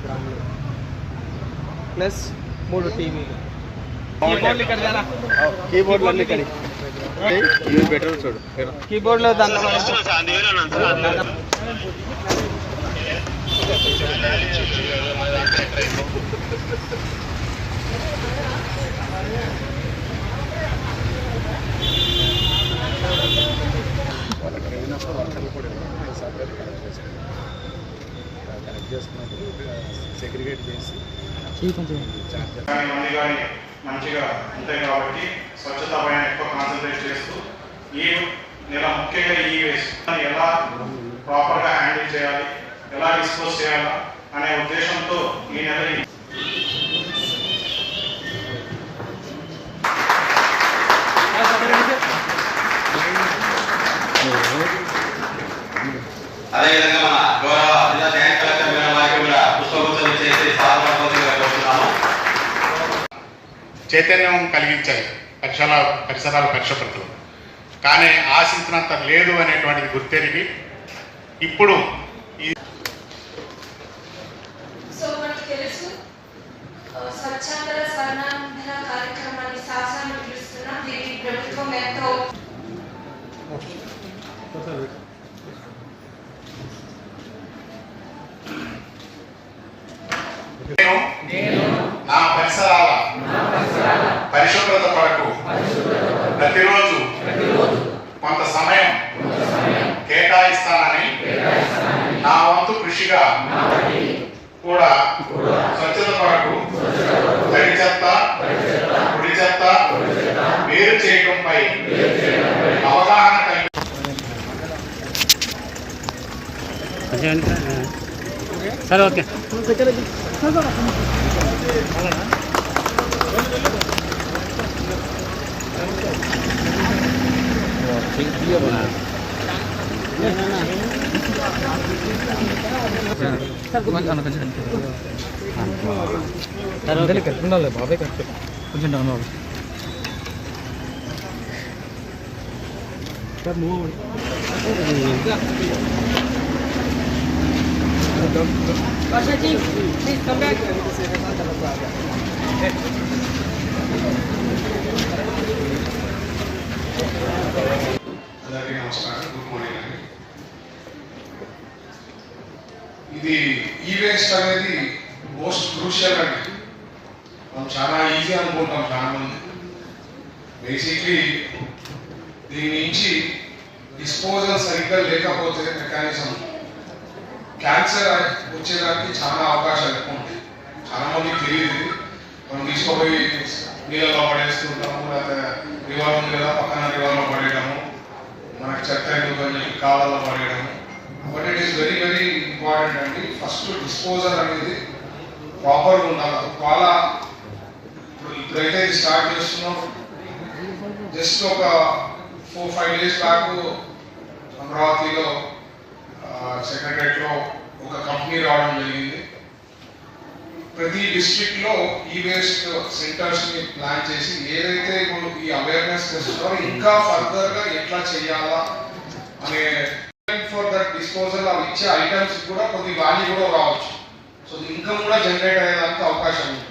గ్రాములు ప్లస్ 3 టీవీలు. కీబోర్డ్లు ఇక్కడ జరా కీబోర్డ్లు అన్ని ఇక్కడ ఇవి బెటర్ చూడు. కీబోర్డ్లో దాంట్లో కనెక్ట్ చేసుకున్నప్పుడు సెగ్రిగేట్ చేసి మంచిగా ఉంటాయి కాబట్టి స్వచ్ఛత పైన ఎక్కువ కాన్సన్ట్రేట్ చేస్తూ ఈ నెల ముఖ్యంగా ఈ వేస్ట్ ఎలా ప్రాపర్గా హ్యాండిల్ చేయాలి, ఎలా డిస్పోజ్ చేయాలా అనే ఉద్దేశంతో ఈ నెల అదేవిధంగా మన గౌరవ జిల్లా జాయింట్ కలెక్టర్ మేడం వారికి కూడా పుష్పగుచ్చలు చేసి సాధారణంగా కోరుతున్నాము. చైతన్యం కలిగించాలి పరిసరాల పరిశుభ్రతలు, కానీ ఆశించినంత లేదు అనేటువంటిది గుర్తెరిగి ఇప్పుడు మనకి తెలుసు స్వచ్ఛాంధ్ర స్వర్ణాంధ్ర కార్యక్రమాన్ని సాసాన్ని పిలుస్తున్నాం. దీన్ని ప్రభుత్వం ఎంతో నా పరిసరాల పరిశుభ్రత కొరకు ప్రతిరోజు కొంత సమయం కేటాయిస్తానని నా వంతు కృషిగా కూడా స్వచ్ఛత కొరకు తడి చెత్త పొడి చెత్త వేరు చేయడంపై అవగాహన కలిగి సరే ఓకే ఉండాలి బాబాయ్ కొంచెం డౌన్ అవ్వాలి. అందరికీ నమస్కారం, గుడ్ మార్నింగ్ అండి. ఇది ఈ వేస్ట్ అనేది మోస్ట్ క్రూషియల్ అండి. మనం చాలా ఈజీ అనుకుంటాం చాలా మంది. బేసిక్లీ దీని నుంచి డిస్పోజల్ సరిగ్గా లేకపోతే మెకానిజం క్యాన్సర్ వచ్చేదానికి చాలా అవకాశాలు ఎక్కువ ఉంటాయి. చాలా మందికి తెలియదు. మనం తీసుకుపోయి నీళ్ళలో పడేస్తుంటాము, లేకపోతే రివర్ ఉంది కదా పక్కన రివర్లో పడేయడము, మనకి చెత్త ఎందుకు అని చెప్పి కాళ్ళలో పడేయడము. But it is very very important అండి. ఫస్ట్ డిస్పోజల్ అనేది ప్రాపర్గా ఉండాలి. చాలా ఇప్పుడైతే ఇది స్టార్ట్ చేస్తున్నాం. జస్ట్ ఒక 4-5 days బ్యాక్ అమరావతిలో సెక్రటరేట్లో ఒక కంపెనీ రావడం జరిగింది. ప్రతి డిస్ట్రిక్ట్ లో ఈ వేస్ట్ సెంటర్స్ ని ప్లాన్ చేసి ఏదైతే ఇప్పుడు ఈ అవేర్నెస్ చేస్తున్నారో ఇంకా ఫర్దర్ గా ఎట్లా చేయాలా అనే ఫర్ దట్ డిస్పోజల్ అవి ఇచ్చే ఐటమ్స్ కూడా కొద్ది వాల్యూ కూడా రావచ్చు. సో ఇన్కమ్ కూడా జనరేట్ అయ్యేదానికి అవకాశం ఉంటుంది.